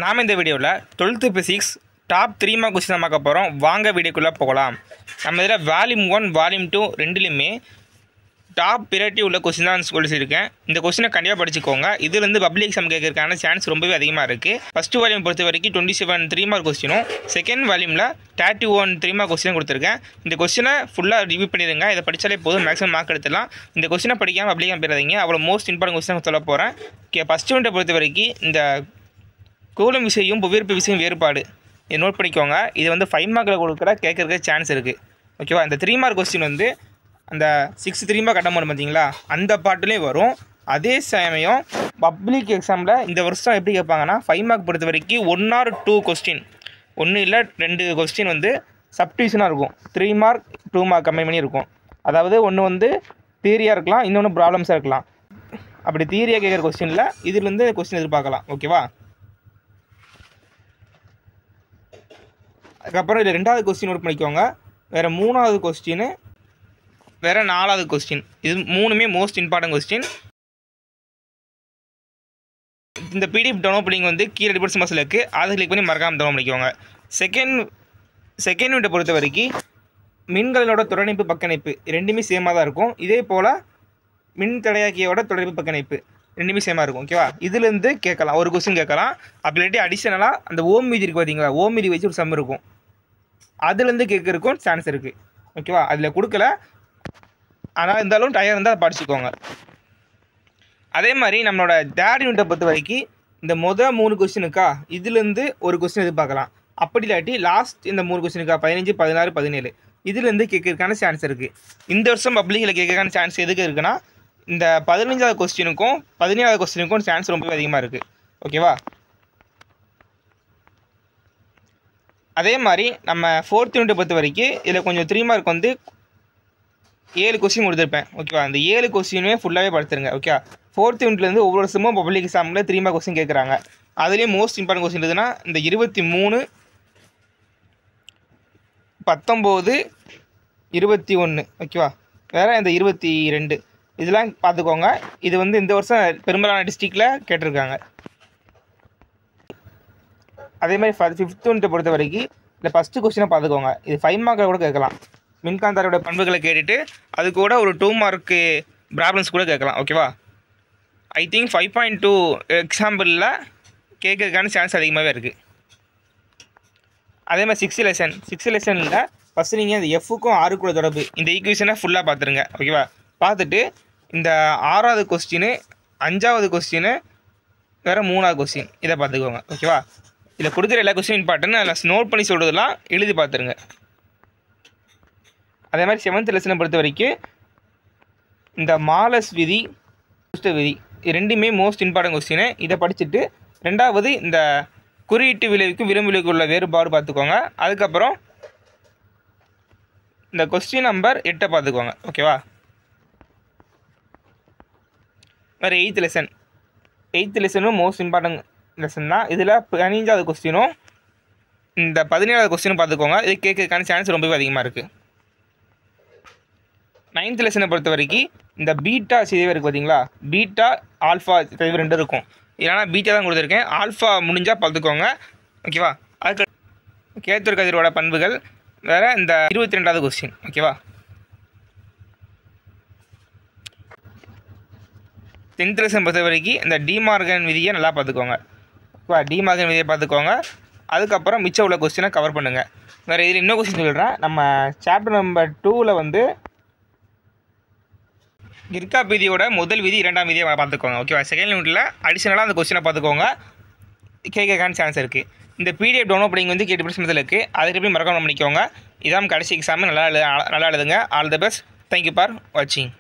நாம் இந்த வீடியோவில் 12th physics top 3 mark question பார்க்க போகிறோம். வாங்க வீடியோக்குள்ளே போகலாம். நம்ம இதில் வால்யூம் 1 வால்யூம் 2 ரெண்டுலேயுமே டாப் பிரியாரிட்டி உள்ள கொஸ்டின் தான் சொல்லியிருக்கேன். இந்த கொஸ்டினை கண்டிப்பாக படிச்சுக்கோங்க. இதுலேருந்து பப்ளிக் எக்ஸாம் கேட்கறதுக்கான சான்ஸ் ரொம்பவே அதிகமாக இருக்குது. ஃபஸ்ட்டு வால்யூம் பொறுத்த வரைக்கும் 27 3 மார்க் கொஸ்டினும், செகண்ட் வால்யூமில் 31 3 மார்க் கொஸ்டினும் கொடுத்துருக்கேன். இந்த கொஸ்டினை ஃபுல்லாக ரிவ்யூ பண்ணிடுங்க. இதை படித்தாலே போதும், மேக்ஸிமம் மார்க் எடுத்துடலாம். இந்த கொஸ்டினை படிக்காமல் பப்ளிக்காக போயிடாதீங்க. அவ்வளோ மோஸ்ட் இம்பார்ட்டன்ட் கொஸ்டின் சொல்ல போகிறேன். ஃபஸ்ட் யூனிட்டை பொறுத்த வரைக்கும் இந்த கூலும் விசையும் புவியீர்ப்பு விசையும் வேறுபாடு இதை நோட் பண்ணிக்கோங்க. இது வந்து 5 மார்க்கில் கொடுக்குற கேட்கறதுக்கு சான்ஸ் இருக்குது. ஓகேவா? இந்த 3 மார்க் கொஸ்டின் வந்து அந்த 6 3 மார்க் கட்ட முடியும் பார்த்தீங்களா, அந்த பாட்டுலேயும் வரும். அதே சமயம் பப்ளிக் எக்ஸாமில் இந்த வருஷம் எப்படி கேட்பாங்கன்னா 5 மார்க் பொறுத்த வரைக்கும் 1 or 2 கொஸ்டின், 1 இல்லை 2 கொஸ்டின் வந்து சப்டிவிஷனாக இருக்கும். 3 மார்க் 2 மார்க் கம்மி பண்ணி இருக்கும். அதாவது ஒன்று வந்து தியரியாக இருக்கலாம், இன்னொன்று ப்ராப்ளம்ஸாக இருக்கலாம். அப்படி தியரியாக கேட்குற கொஸ்டினில் இதுலேருந்து கொஸ்டின் எதிர்பார்க்கலாம். ஓகேவா? அதுக்கப்புறம் இதில் 2வது கொஸ்டின் நோட் பண்ணிக்கோங்க. வேறு 3வது கொஸ்டின், வேறு 4வது கொஸ்டின். இது 3மே மோஸ்ட் இம்பார்ட்டன்ட் கொஸ்டின். இந்த பிடிஎஃப் டவுன்லோட் பண்ணிங்க வந்து கீழே டிஸ்கிரிப்ஷன் பாக்ஸில் இருக்குது. அதை கிளிக் பண்ணி மறக்காமல் டவுன்லோட் பண்ணிக்கோங்க. செகண்ட் யூனிட்டை பொறுத்த வரைக்கும் மின்களோட தொடரிணைப்பு பக்கணைப்பு ரெண்டுமே சேமாக தான் இருக்கும். இதே போல் மின் தடையாக்கியோட தொடரிணைப்பு பக்கணைப்பு ரெண்டுமே சேமாக இருக்கும். ஓகேவா? இதுலேருந்து கேட்கலாம், ஒரு கொஸ்டின் கேட்கலாம். அப்படி இல்லாட்டி அடிஷனலாக அந்த ஓம் மீதி இருக்குது பார்த்தீங்களா, ஓம் மீதி வச்சு ஒரு சம் இருக்கும், அதுலேருந்து கேட்கறதுக்கும் சான்ஸ் இருக்குது. ஓகேவா? அதில் கொடுக்கல, ஆனால் இருந்தாலும் டயர் இருந்தால் அதை படிச்சுக்கோங்க. அதே மாதிரி நம்மளோட தேர்ட் யூனிட்டை பொறுத்த வரைக்கும் இந்த 3 கொஸ்டினுக்கா இதுலேருந்து ஒரு கொஸ்டின் எதிர்பார்க்கலாம். அப்படி இல்லாட்டி லாஸ்ட் இந்த 3 கொஸ்டினுக்கா 15 16 17 இதுலேருந்து கேட்கறதுக்கான சான்ஸ் இருக்குது. இந்த வருஷம் பப்ளிக்கில் கேட்கறதுக்கான சான்ஸ் எதுக்கு இருக்குன்னா இந்த 15வது கொஸ்டினுக்கும் 17வது கொஸ்டினுக்கும் சான்ஸ் ரொம்பவே அதிகமாக இருக்குது. ஓகேவா? அதே மாதிரி நம்ம 4th யூனிட்டை பொறுத்த வரைக்கும் இதில் கொஞ்சம் 3 மார்க் வந்து 7 கொஸ்டின் கொடுத்துருப்பேன். ஓகேவா? அந்த 7 கொஸ்டினுமே ஃபுல்லாகவே படித்துருங்க. ஓகேவா? 4th யூனிட்லேருந்து ஒவ்வொரு வருஷமும் பப்ளிக் எக்ஸாமில் 3 மார்க் கொஸ்டின் கேட்குறாங்க. அதுலேயும் மோஸ்ட் இம்பார்ட்டன்ட் கொஸ்டின் எதுனா இந்த 23 19 21. ஓகேவா? வேறு இந்த 22 இதெல்லாம் பார்த்துக்கோங்க. இது வந்து இந்த வருஷம் பெரும்பாலான டிஸ்ட்ரிக்டில் கேட்டிருக்காங்க. அதே மாதிரி 5th யூனிட்டை பொறுத்த வரைக்கும் இந்த ஃபஸ்ட்டு கொஸ்டினை பார்த்துக்கோங்க. இது 5 மார்க்கில் கூட கேட்கலாம். மின்காந்தாரோட பண்புகளை கேட்டுட்டு அது கூட ஒரு 2 மார்க்கு ப்ராப்ளம்ஸ் கூட கேட்கலாம். ஓகேவா? ஐ திங்க் 5.2 எக்ஸாம்பிளில் கேட்கறதுக்கான சான்ஸ் அதிகமாகவே இருக்குது. அதே மாதிரி 6th லெசனில் ஃபஸ்ட்டு நீங்கள் இந்த எஃப்க்கும் ஆருக்குள்ள தொடர்பு இந்த ஈக்குவேஷனை ஃபுல்லாக பார்த்துருங்க. ஓகேவா? பார்த்துட்டு இந்த 6வது கொஸ்டின், 5வது கொஸ்டின், வேறு 3வது கொஸ்டின் இதை பார்த்துக்கோங்க. ஓகேவா? இதில் கொடுக்குற எல்லா கொஸ்டின் இம்பார்ட்டன், அதில் நோட் பண்ணி சொல்கிறதுலாம் எழுதி பார்த்துருங்க. அதே மாதிரி 7th லெசனை பொறுத்த வரைக்கும் இந்த மாலஸ் விதி, விதி இது ரெண்டுமே மோஸ்ட் இம்பார்ட்டன்ட் கொஸ்டின். இதை படிச்சுட்டு 2வது இந்த குறியீட்டு விளைவுக்கும் விளிம்பு விளைவுக்கு உள்ள வேறுபாடு பார்த்துக்கோங்க. அதுக்கப்புறம் இந்த கொஸ்டின் நம்பர் 8 பார்த்துக்கோங்க. ஓகேவா? வேறு 8th லெசனும் மோஸ்ட் இம்பார்ட்டன்ட் லெசன் தான். இதில் 15வது கொஸ்டினும் இந்த 17வது கொஸ்டினும் பார்த்துக்கோங்க. இது கேட்கறதுக்கான சான்ஸ் ரொம்பவே அதிகமாக இருக்குது. 9th லெசனை பொறுத்த வரைக்கும் இந்த பீட்டா சிதைவு இருக்குது பார்த்தீங்களா, பீட்டா ஆல்ஃபா சிதைவு 2 இருக்கும். ஏன்னா பீட்டா தான் கொடுத்துருக்கேன், ஆல்ஃபா முடிஞ்சால் பார்த்துக்கோங்க. ஓகேவா? அதுக்கு கேத்தூர் கதிரோட பண்புகள் வேறு இந்த 22வது கொஸ்டின். ஓகேவா? 10th லெசன் பொறுத்த வரைக்கும் இந்த டிமார்கன் விதியை நல்லா பார்த்துக்கோங்க. ஓகேவா? டிமார்கன் விதியை பார்த்துக்கோங்க. அதுக்கப்புறம் மிச்சம் உள்ள கொஸ்டினை கவர் பண்ணுங்கள். வேறு இதில் இன்னொரு கொஸ்டின் சொல்கிறேன். நம்ம சாப்டர் நம்பர் 2ல் வந்து கிர்கா விதியோட முதல் விதி 2ஆம் விதியை பார்த்துக்கோங்க. ஓகேவா? செகண்ட் யூனிட்டில் அடிஷனலாக அந்த கொஸ்டினை பார்த்துக்கோங்க. கேட்கறதுக்கான சான்ஸ் இருக்குது. இந்த பிடிஎஃப் டவுன்லோட் பண்ணிங்க வந்து கேட்டு பிரச்சனை இருக்குது. அதுக்கு எப்படி மறக்காம பண்ணிக்கோங்க. இதான் கடைசி எக்ஸாம். நல்லா எழுதுங்க. All the best. Thank you for வாட்சிங்.